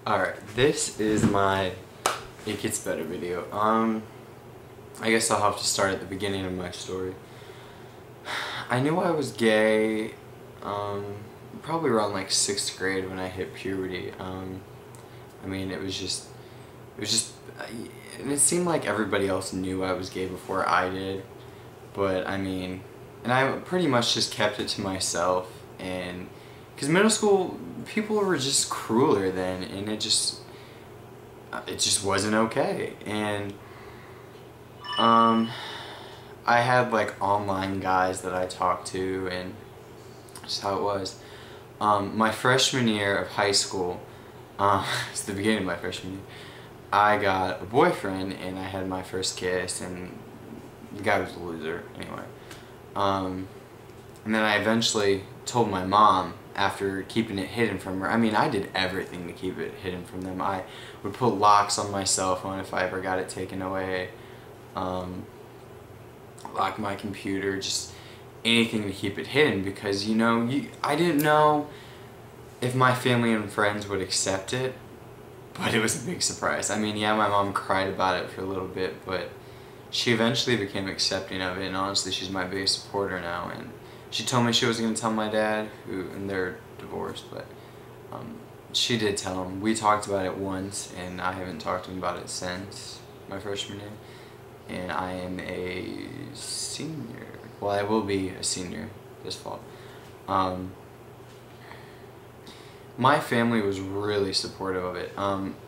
Alright, this is my It Gets Better video. I guess I'll have to start at the beginning of my story. I knew I was gay, probably around like 6th grade when I hit puberty. I mean, it was just, and it seemed like everybody else knew I was gay before I did, but I mean, and I pretty much just kept it to myself, and because middle school, people were just crueler then, and it just wasn't okay. And I had like online guys that I talked to, and just how it was. My freshman year of high school, it's the beginning of my freshman year, I got a boyfriend and I had my first kiss, and the guy was a loser anyway. And then I eventually told my mom after keeping it hidden from her. I mean, I did everything to keep it hidden from them. I would put locks on my cell phone if I ever got it taken away. Lock my computer, just anything to keep it hidden, because, you know, I didn't know if my family and friends would accept it, but it was a big surprise. I mean, yeah, my mom cried about it for a little bit, but she eventually became accepting of it, and honestly, she's my biggest supporter now. And she told me she wasn't going to tell my dad, and they're divorced, but she did tell him. We talked about it once, and I haven't talked to him about it since my freshman year. And I am a senior. Well, I will be a senior this fall. My family was really supportive of it.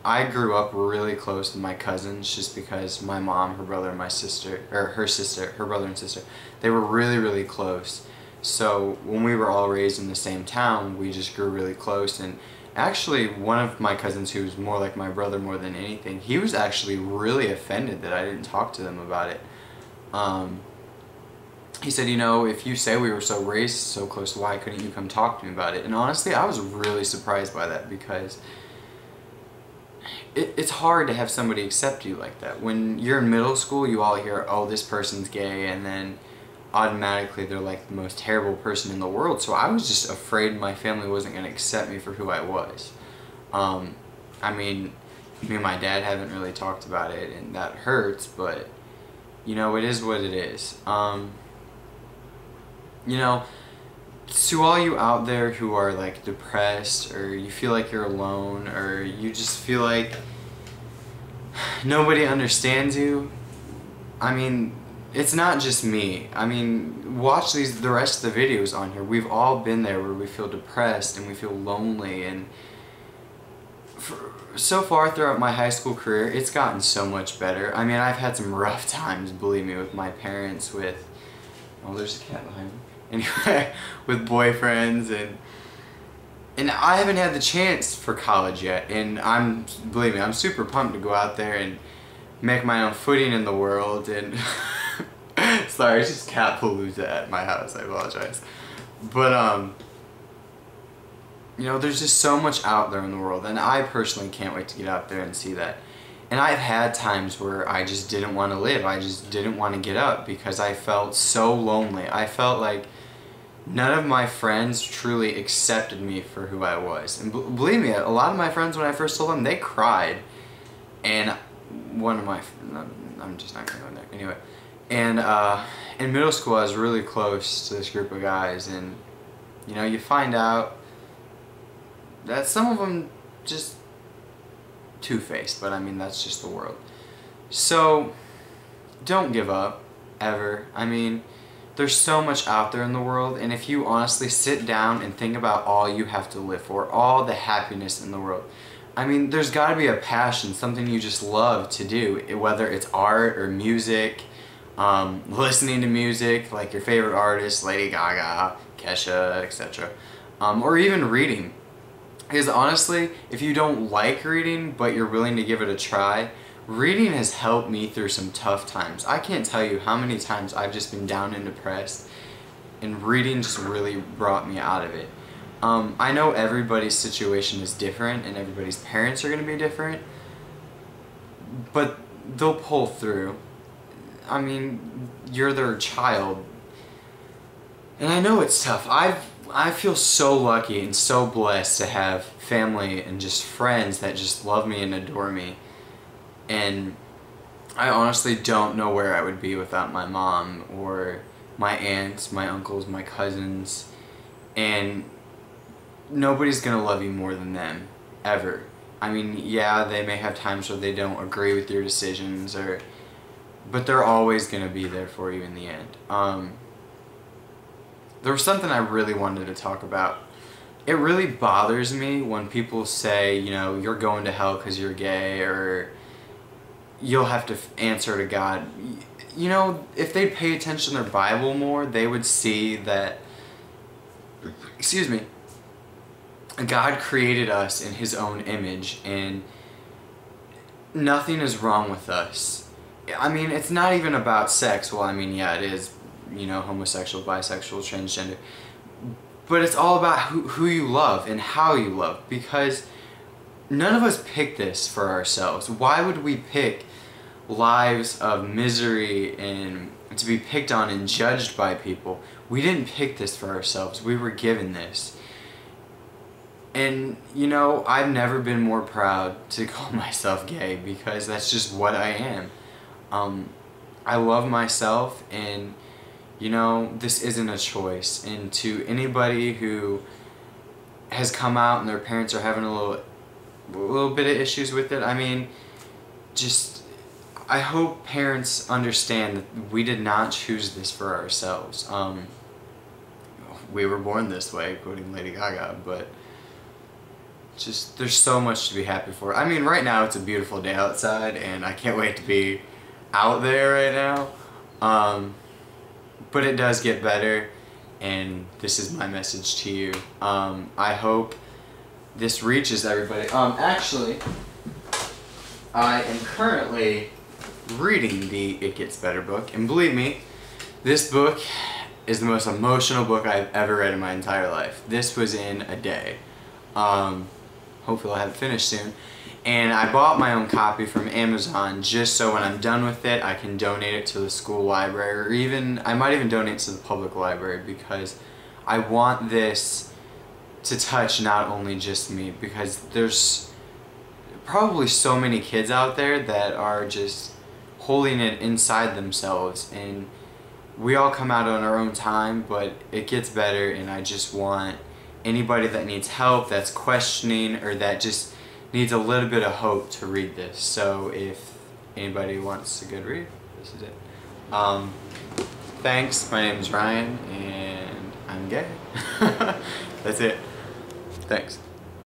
I grew up really close to my cousins just because my mom, her brother, and my sister, or her brother and sister, they were really, really close. So when we were all raised in the same town, we just grew really close. And actually, one of my cousins, who was more like my brother more than anything, he was actually really offended that I didn't talk to them about it. He said, you know, if you say we were so raised so close, why couldn't you come talk to me about it? And honestly, I was really surprised by that, because it's hard to have somebody accept you like that. When you're in middle school, you all hear, oh, this person's gay, and then automatically they're like the most terrible person in the world. So I was just afraid my family wasn't going to accept me for who I was. I mean, me and my dad haven't really talked about it, and that hurts, but you know, it is what it is. You know, to all you out there who are like depressed, or you feel like you're alone, or you just feel like nobody understands you, I mean, it's not just me. I mean, watch the rest of the videos on here. We've all been there where we feel depressed and we feel lonely, and so far throughout my high school career, it's gotten so much better. I mean, I've had some rough times, believe me, with my parents, with, oh, there's a cat behind me. Anyway, with boyfriends, and I haven't had the chance for college yet, and believe me, I'm super pumped to go out there and make my own footing in the world. And sorry, it's just cat palooza at my house, I apologize. But you know, there's just so much out there in the world, and I personally can't wait to get out there and see that. And I've had times where I just didn't want to live. I just didn't want to get up because I felt so lonely. I felt like none of my friends truly accepted me for who I was. And believe me, a lot of my friends, when I first told them, they cried. And one of my, I'm just not going to go there. Anyway, and in middle school, I was really close to this group of guys, and you know, you find out that some of them just two-faced, but I mean, that's just the world. So don't give up, ever. I mean, there's so much out there in the world, and if you honestly sit down and think about all you have to live for, all the happiness in the world, I mean, there's got to be a passion, something you just love to do, whether it's art or music, listening to music, like your favorite artists, Lady Gaga, Kesha, etc., or even reading. Because honestly, if you don't like reading, but you're willing to give it a try, reading has helped me through some tough times. I can't tell you how many times I've just been down and depressed, and reading just really brought me out of it. I know everybody's situation is different, and everybody's parents are going to be different, but they'll pull through. I mean, you're their child. And I know it's tough. I feel so lucky and so blessed to have family and just friends that just love me and adore me. And I honestly don't know where I would be without my mom or my aunts, my uncles, my cousins. And nobody's gonna love you more than them, ever. I mean, yeah, they may have times where they don't agree with your decisions, but they're always gonna be there for you in the end. There was something I really wanted to talk about. It really bothers me when people say, you know, you're going to hell because you're gay, or you'll have to answer to God. You know, if they'd pay attention to their Bible more, they would see that, excuse me, God created us in His own image, and nothing is wrong with us. I mean, it's not even about sex. Well, I mean, yeah, it is, you know, homosexual, bisexual, transgender. But it's all about who you love and how you love, because none of us pick this for ourselves. Why would we pick lives of misery and to be picked on and judged by people? We didn't pick this for ourselves. We were given this. And, you know, I've never been more proud to call myself gay, because that's just what I am. I love myself, and, you know, this isn't a choice. And to anybody who has come out and their parents are having a little bit of issues with it, I mean, just, I hope parents understand that we did not choose this for ourselves. We were born this way, quoting Lady Gaga, but just, there's so much to be happy for. I mean, right now it's a beautiful day outside, and I can't wait to be out there right now. But it does get better, and this is my message to you. I hope this reaches everybody. Actually, I am currently reading the It Gets Better book, and believe me, this book is the most emotional book I've ever read in my entire life. This was in a day. Hopefully I'll have it finished soon. And I bought my own copy from Amazon just so when I'm done with it, I can donate it to the school library, or even, I might even donate it to the public library, because I want this to touch not only just me, because there's probably so many kids out there that are just holding it inside themselves, and we all come out on our own time, but it gets better, and I just want anybody that needs help, that's questioning, or that just needs a little bit of hope to read this. So if anybody wants a good read, this is it. Thanks, my name is Ryan, and I'm gay. That's it. Thanks.